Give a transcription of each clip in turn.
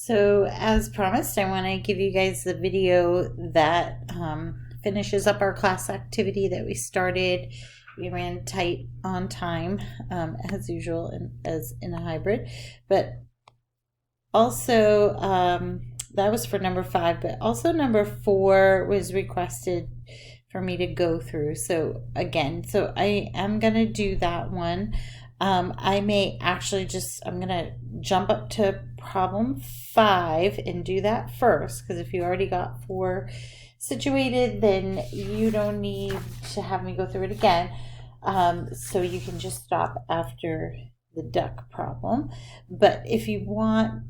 So as promised, I want to give you guys the video that finishes up our class activity that we started. We ran tight on time, as usual, as in a hybrid. But also, that was for number 5, but also number 4 was requested for me to go through. So again, I am going to do that one. I may actually I'm going to jump up to problem 5 and do that first, because if you already got 4 situated, then you don't need to have me go through it again. So you can just stop after the duck problem. But if you want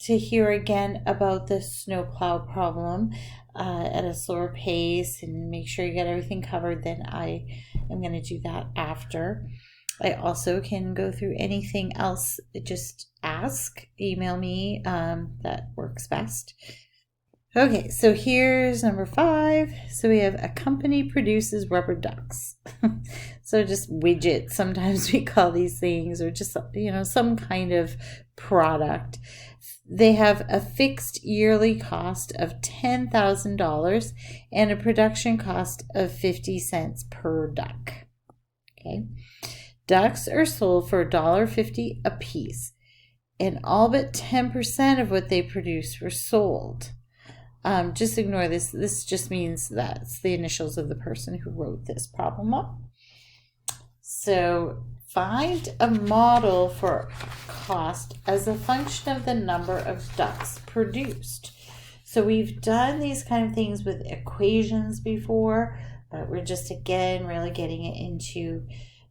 to hear again about the snowplow problem at a slower pace and make sure you get everything covered, then I am going to do that after. I also can go through anything else. Just email me. That works best. Okay, so here's number 5. So we have a company produces rubber ducks. So just widgets, sometimes we call these things, or just, some kind of product. They have a fixed yearly cost of $10,000 and a production cost of 50 cents per duck. Okay. Ducks are sold for $1.50 a piece, and all but 10% of what they produce were sold. Just ignore this. This just means that's the initials of the person who wrote this problem up. So find a model for cost as a function of the number of ducks produced. So we've done these kind of things with equations before, but we're just again really getting it into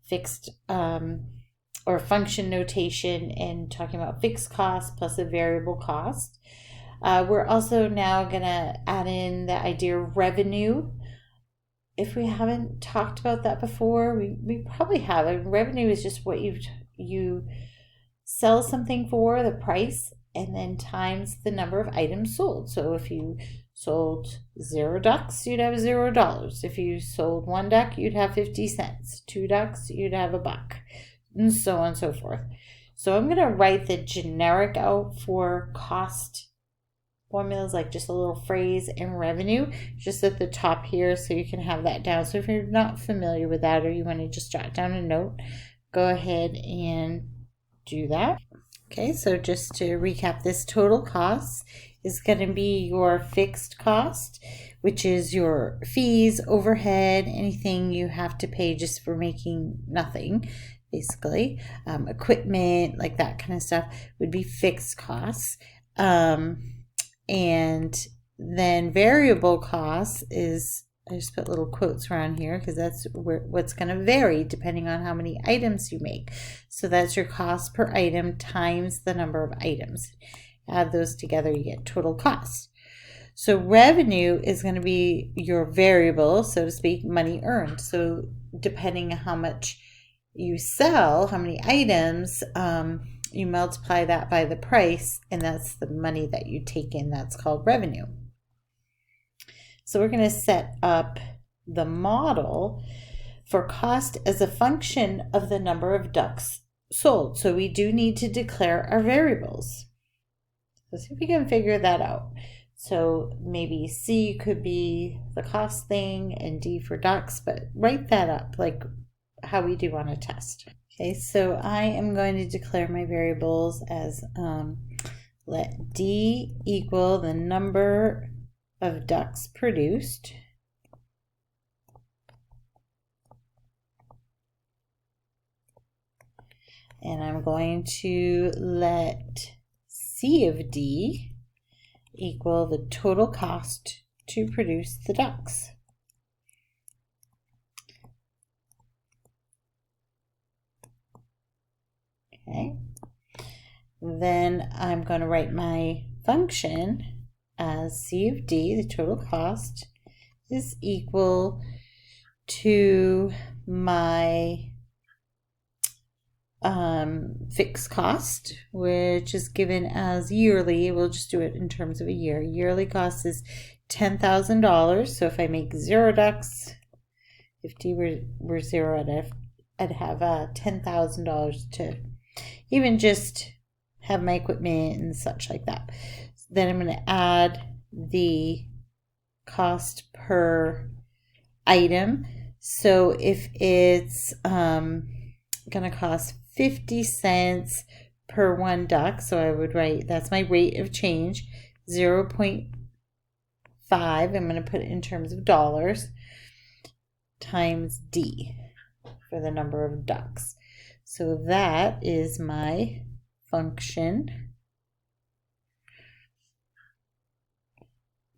fixed or function notation and talking about fixed cost plus a variable cost. We're also now going to add in the idea of revenue. If we haven't talked about that before, we probably have. Revenue is just what you sell something for, the price, and then times the number of items sold. So if you sold 0 ducks, you'd have $0. If you sold 1 duck, you'd have 50 cents. 2 ducks, you'd have $1, and so on and so forth. So I'm going to write the generic out for cost formulas, like just a little phrase, and revenue just at the top here, so you can have that down. So if you're not familiar with that, or you want to just jot down a note, go ahead and do that. Okay, so just to recap, this total cost is going to be your fixed cost, which is your fees, overhead, anything you have to pay just for making nothing, basically. Equipment, like that kind of stuff, would be fixed costs. And then variable costs is, I just put little quotes around here because that's what's going to vary depending on how many items you make. So that's your cost per item times the number of items. Add those together, you get total cost. So revenue is going to be your variable, so to speak, money earned. So depending on how much you sell, how many items, you multiply that by the price, and that's the money that you take in. That's called revenue. So we're going to set up the model for cost as a function of the number of ducks sold. So we do need to declare our variables. Let's see if we can figure that out. So maybe C could be the cost thing and D for ducks, but write that up like how we do on a test. Okay, so I am going to declare my variables as let D equal the number of ducks produced. And I'm going to let C of D equal the total cost to produce the ducks. Okay. Then I'm going to write my function as C of D, the total cost, is equal to my fixed cost, which is given as yearly. We'll just do it in terms of a year. Yearly cost is $10,000. So if I make 0 ducks, if D were 0, I'd have $10,000 to even just have my equipment and such like that. Then I'm going to add the cost per item. So if it's going to cost 50 cents per 1 duck, so I would write, that's my rate of change, 0.5, I'm going to put it in terms of dollars, times D for the number of ducks. So that is my function.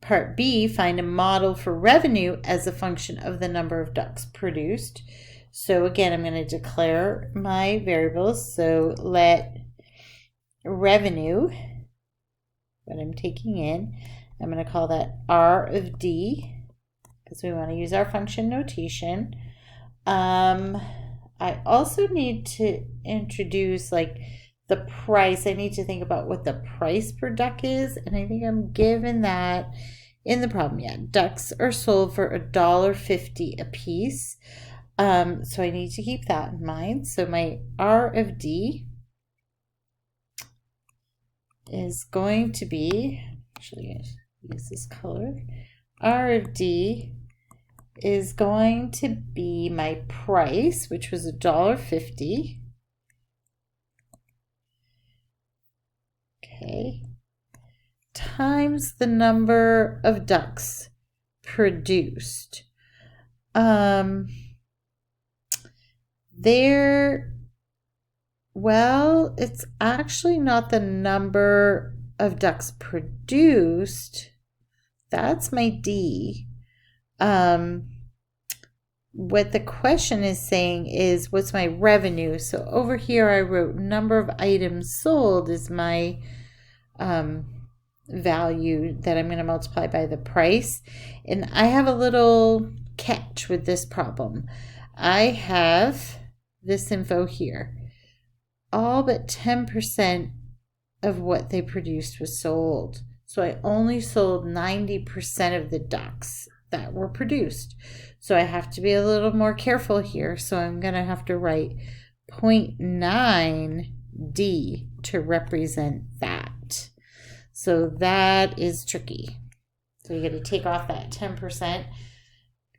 Part B, find a model for revenue as a function of the number of ducks produced. So again, I'm going to declare my variables. So let revenue, what I'm taking in, I'm going to call that R of D because we want to use our function notation. I also need to introduce like the price. I need to think about what the price per duck is, and I think I'm given that in the problem. Yeah, ducks are sold for $1.50 a piece. So I need to keep that in mind. So my R of D is going to be, actually use this color, R of D is going to be my price, which was $1.50. Okay, times the number of ducks produced. Well, it's actually not the number of ducks produced. That's my D. What the question is saying is, what's my revenue? So over here I wrote number of items sold is my value that I'm going to multiply by the price. And I have a little catch with this problem. I have this info here. All but 10% of what they produced was sold. So I only sold 90% of the ducks that were produced. So I have to be a little more careful here. So I'm going to have to write 0.9 D to represent that. So that is tricky. So you got to take off that 10%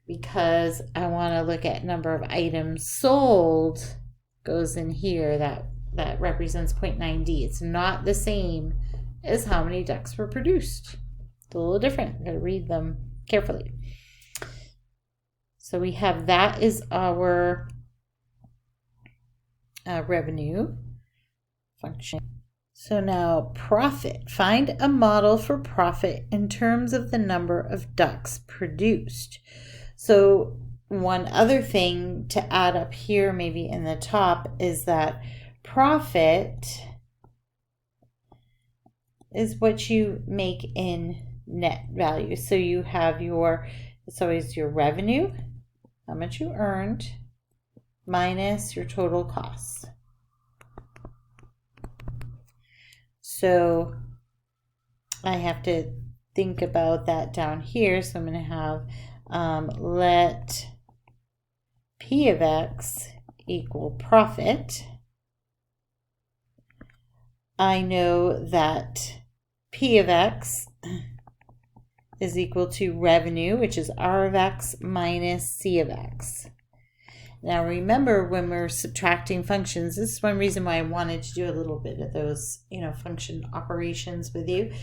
because I want to look at number of items sold goes in here. That represents 0.9 D. It's not the same as how many ducks were produced. It's a little different. I've got to read them carefully. So we have that is our revenue function. So now profit. Find a model for profit in terms of the number of ducks produced. So one other thing to add up here, maybe in the top, is that profit is what you make in net value. So you have it's always your revenue, how much you earned, minus your total costs. So I have to think about that down here. So I'm going to have let P of X equal profit. I know that P of X is equal to revenue, which is R of X minus C of X. Now remember, when we're subtracting functions, this is one reason why I wanted to do a little bit of those, function operations with you.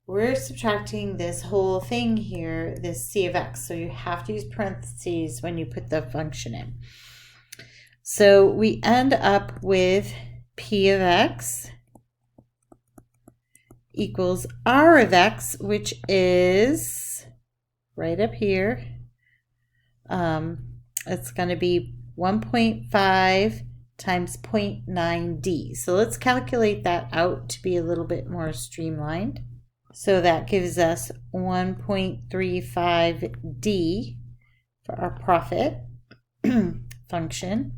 We're subtracting this whole thing here, this C of X. So you have to use parentheses when you put the function in. So we end up with P of X equals R of X, which is right up here. It's going to be 1.5 times 0.9 D. So let's calculate that out to be a little bit more streamlined. So that gives us 1.35 D for our profit function.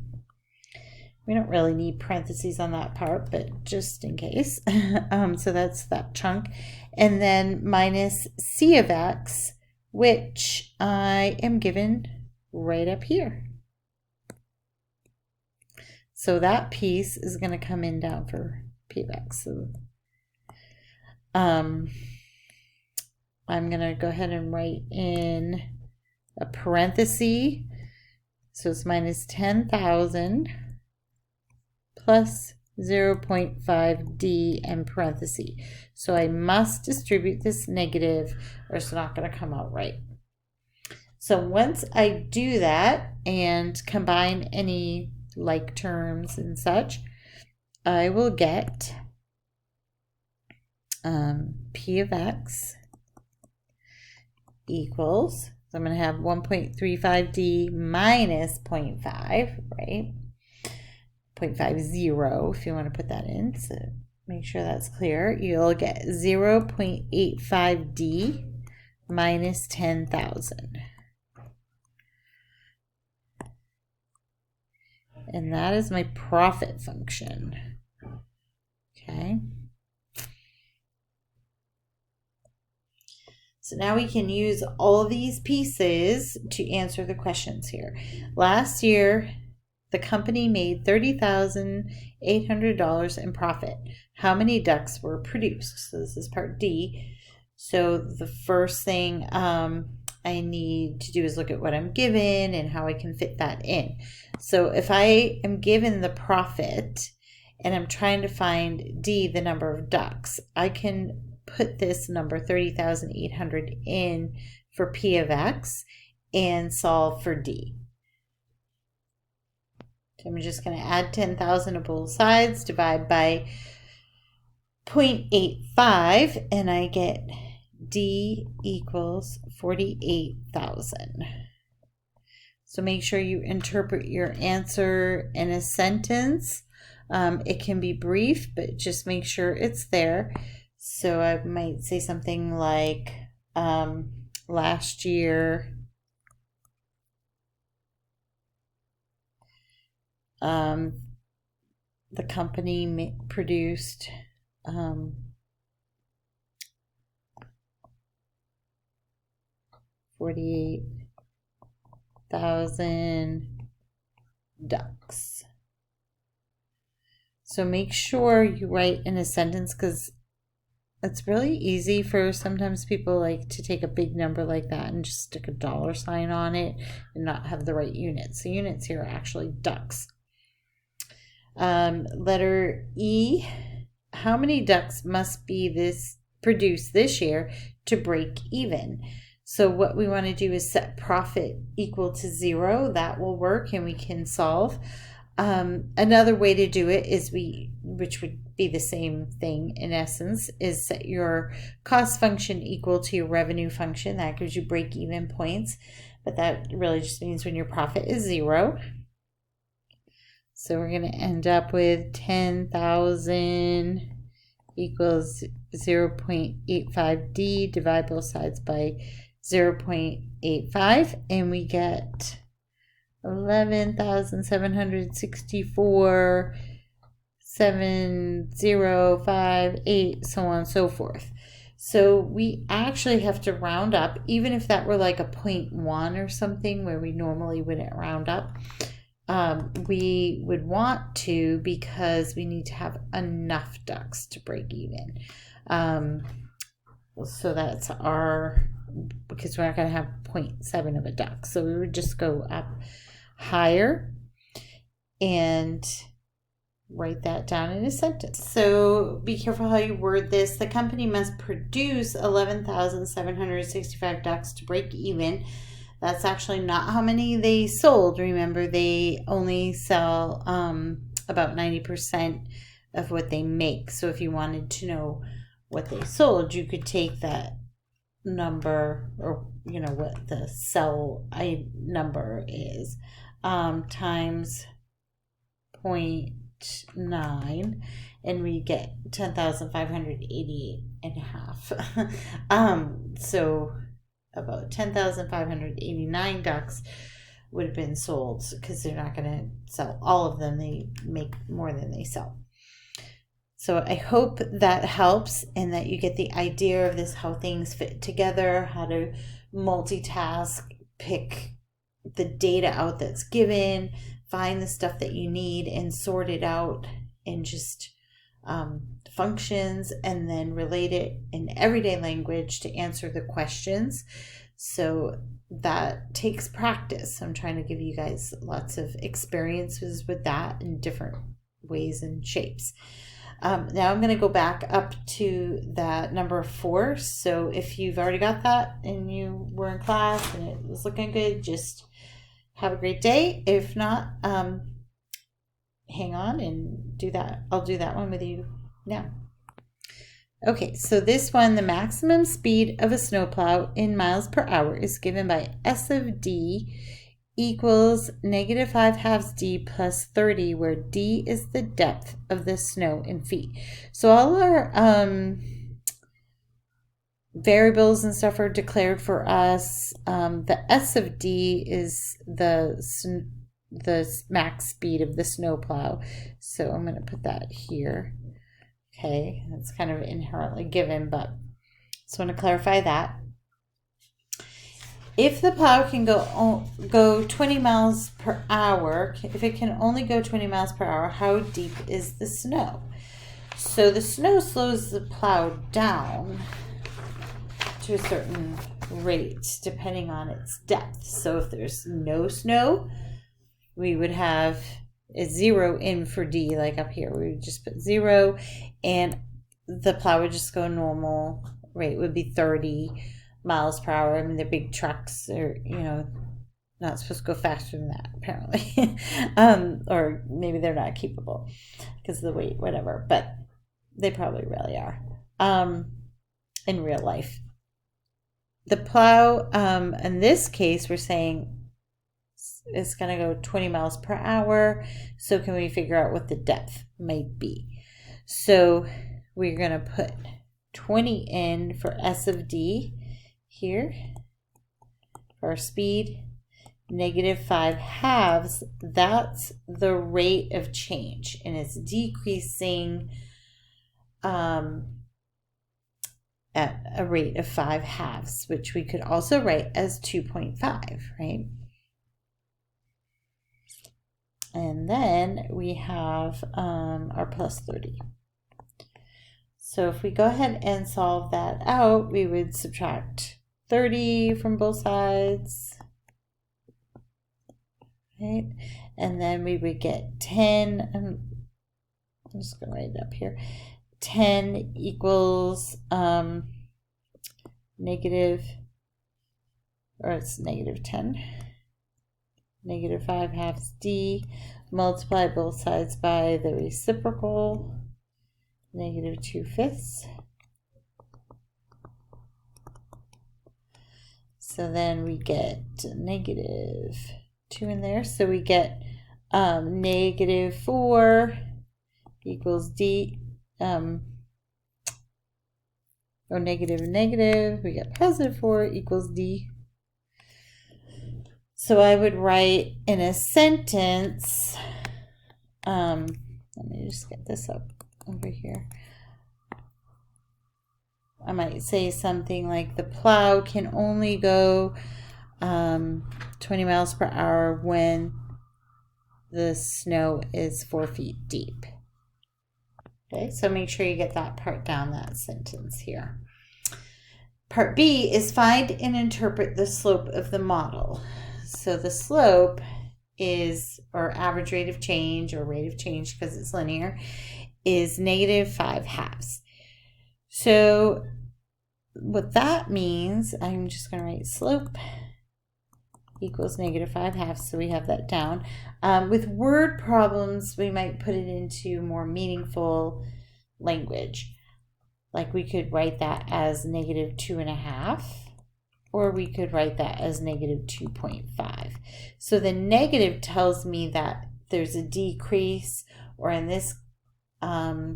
We don't really need parentheses on that part, but just in case. So that's that chunk. And then minus C of X, which I am given right up here. So that piece is going to come in down for P of X. So, I'm going to go ahead and write in a parenthesis. So it's minus 10,000 plus 0.5D and parenthesis. So I must distribute this negative or it's not going to come out right. So once I do that and combine any like terms and such, I will get P of X equals, so I'm going to have 1.35D minus 0.5, right? 0.50 if you want to put that in, so make sure that's clear. You'll get 0.85D minus 10,000. And that is my profit function. Okay. So now we can use all these pieces to answer the questions here. Last year, the company made $30,800 in profit. How many ducks were produced? So this is part D. So the first thing I need to do is look at what I'm given and how I can fit that in. So if I am given the profit and I'm trying to find D, the number of ducks, I can put this number 30,800 in for P of X and solve for D. So I'm just going to add 10,000 to both sides, divide by 0.85, and I get D equals 48,000. So make sure you interpret your answer in a sentence. It can be brief, but just make sure it's there. So I might say something like, last year, the company produced 48,000 ducks. So make sure you write in a sentence, because it's really easy for sometimes people like to take a big number like that and just stick a dollar sign on it and not have the right units. The units here are actually ducks. Letter E, how many ducks must be produced this year to break even? So what we want to do is set profit equal to 0. That will work and we can solve. Another way to do it is which would be the same thing in essence, is set your cost function equal to your revenue function. That gives you break even points, but that really just means when your profit is 0. So we're going to end up with 10,000 equals 0.85D, divide both sides by 0.85, and we get 11,764, 7058, so on and so forth. So we actually have to round up, even if that were like a 0.1 or something where we normally wouldn't round up. We would want to, because we need to have enough ducks to break even. So that's because we're not going to have 0.7 of a duck. So we would just go up higher and write that down in a sentence. So be careful how you word this. The company must produce 11,765 ducks to break even. That's actually not how many they sold. Remember, they only sell about 90% of what they make. So if you wanted to know what they sold, you could take that number, or what the sell number is, times 0.9, and we get 10,588 and a half. So about 10,589 ducks would have been sold, because they're not going to sell all of them. They make more than they sell. So I hope that helps and that you get the idea of this, how things fit together, how to multitask, pick the data out that's given, find the stuff that you need and sort it out, and just functions, and then relate it in everyday language to answer the questions. So that takes practice. I'm trying to give you guys lots of experiences with that in different ways and shapes. Now I'm going to go back up to that number 4. So if you've already got that and you were in class and it was looking good, just have a great day. If not, hang on and do that. I'll do that one with you now. Okay, so this one, the maximum speed of a snowplow in miles per hour is given by S of D equals -5/2 D plus 30, where D is the depth of the snow in feet. So all our variables and stuff are declared for us. The S of D is the max speed of the snowplow. So I'm going to put that here. Okay, that's kind of inherently given, but just want to clarify that. If the plow can go 20 miles per hour, if it can only go 20 miles per hour, how deep is the snow? So the snow slows the plow down to a certain rate depending on its depth. So if there's no snow, we would have a 0 in for D, like up here. We would just put 0, and the plow would just go normal rate, would be 30 miles per hour. I mean, the big trucks are, not supposed to go faster than that, apparently. Or maybe they're not capable because of the weight, whatever. But they probably really are in real life. The plow, in this case, we're saying it's going to go 20 miles per hour. So can we figure out what the depth might be? So we're going to put 20 in for S of D here for our speed. -5/2, that's the rate of change, and it's decreasing at a rate of 5/2, which we could also write as 2.5, right? And then we have our plus 30. So if we go ahead and solve that out, we would subtract 30 from both sides, right? And then we would get 10. I'm just going to write it up here. 10 equals negative, or it's -10. -5/2 D, multiply both sides by the reciprocal, -2/5. So then we get -2 in there. So we get -4 equals D, or negative, we get +4 equals D. So I would write in a sentence, let me just get this up over here. I might say something like the plow can only go 20 miles per hour when the snow is 4 feet deep. Okay, so make sure you get that part down, that sentence here. Part B is find and interpret the slope of the model. So the slope is, or average rate of change, or rate of change because it's linear, is -5/2. So what that means, I'm just going to write slope equals -5/2, so we have that down. With word problems, we might put it into more meaningful language. Like we could write that as -2.5, or we could write that as -2.5. So the negative tells me that there's a decrease, or in this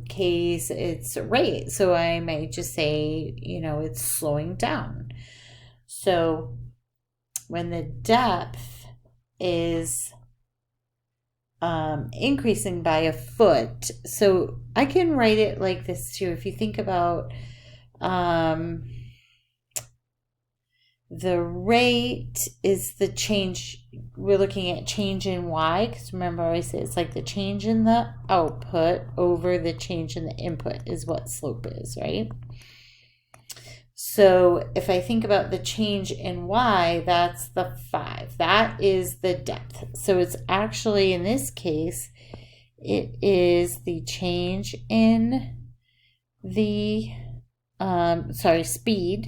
case, it's a rate. So I might just say, it's slowing down. So when the depth is increasing by a foot, so I can write it like this too. If you think about The rate is the change. We're looking at change in y, because remember I always say it's like the change in the output over the change in the input is what slope is, right? So if I think about the change in y, that's the 5. That is the depth. So it's actually, in this case, it is the change in the, speed,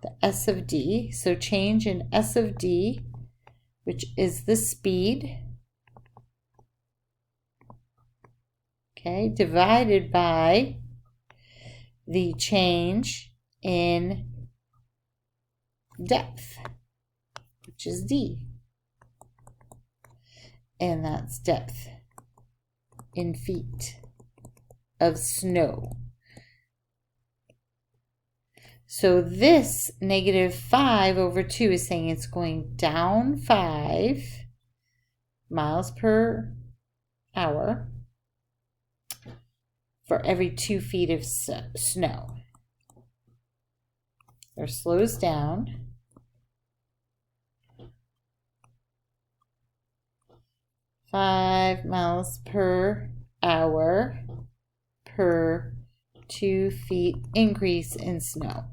the S of D. So change in S of D, which is the speed, okay, divided by the change in depth, which is D. And that's depth in feet of snow. So this -5/2 is saying it's going down 5 miles per hour for every 2 feet of snow. Or slows down. $5 miles per hour per 2 feet increase in snow.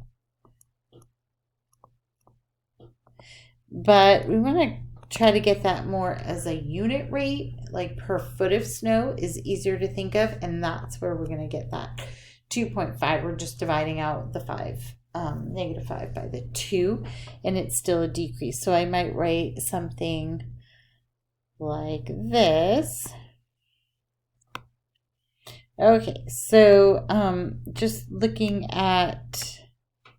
But we want to try to get that more as a unit rate, like per foot of snow is easier to think of, and that's where we're going to get that 2.5. We're just dividing out the 5, -5 by the 2, and it's still a decrease. So I might write something like this. Okay, so just looking at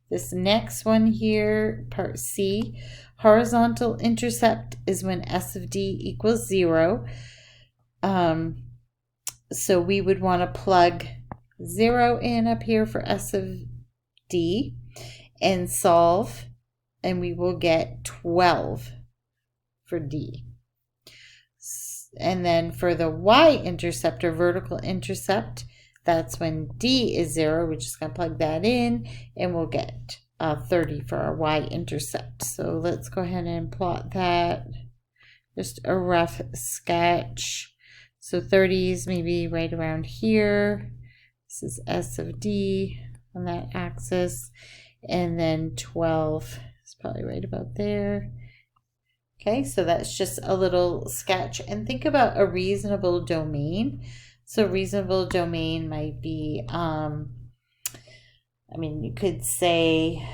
this next one here, part C, horizontal intercept is when S of D equals 0. So we would want to plug 0 in up here for S of D and solve, and we will get 12 for D. And then for the y-intercept or vertical intercept, that's when D is 0. We're just going to plug that in, and we'll get 30 for our y-intercept. So let's go ahead and plot that. Just a rough sketch. So 30 is maybe right around here. This is S of D on that axis. And then 12 is probably right about there. Okay, so that's just a little sketch. And think about a reasonable domain. So reasonable domain might be, you could say,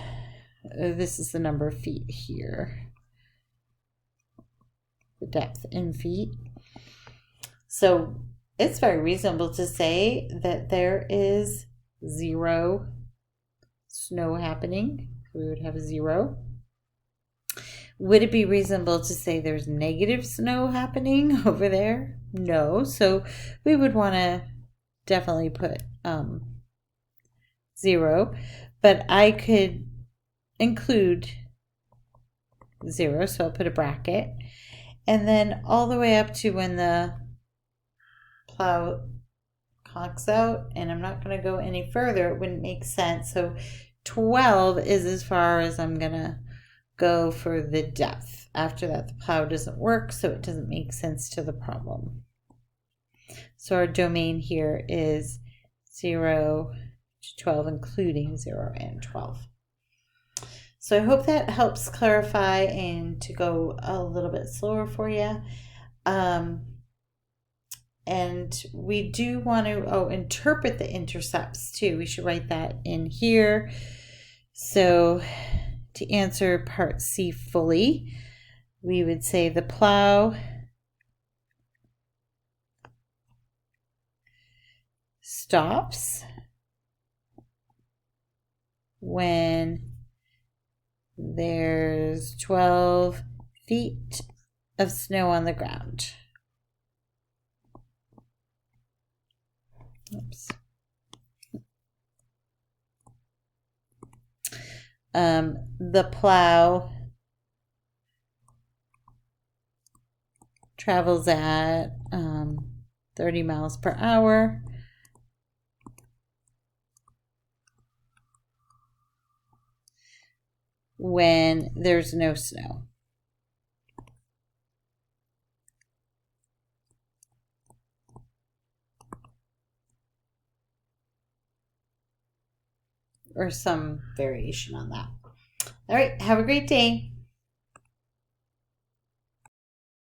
this is the number of feet here. The depth in feet. So it's very reasonable to say that there is 0 snow happening. We would have 0. Would it be reasonable to say there's negative snow happening over there? No. So we would want to definitely put 0. But I could include 0. So I'll put a bracket. And then all the way up to when the plow conks out. And I'm not going to go any further. It wouldn't make sense. So 12 is as far as I'm going to go for the depth. After that, the plow doesn't work, so it doesn't make sense to the problem. So our domain here is 0 to 12, including 0 and 12. So I hope that helps clarify and to go a little bit slower for you. And we do want to interpret the intercepts too. We should write that in here. So to answer part C fully, we would say the plow stops when there's 12 feet of snow on the ground. Oops. The plow travels at 30 miles per hour. when there's no snow. Or some variation on that. All right, have a great day.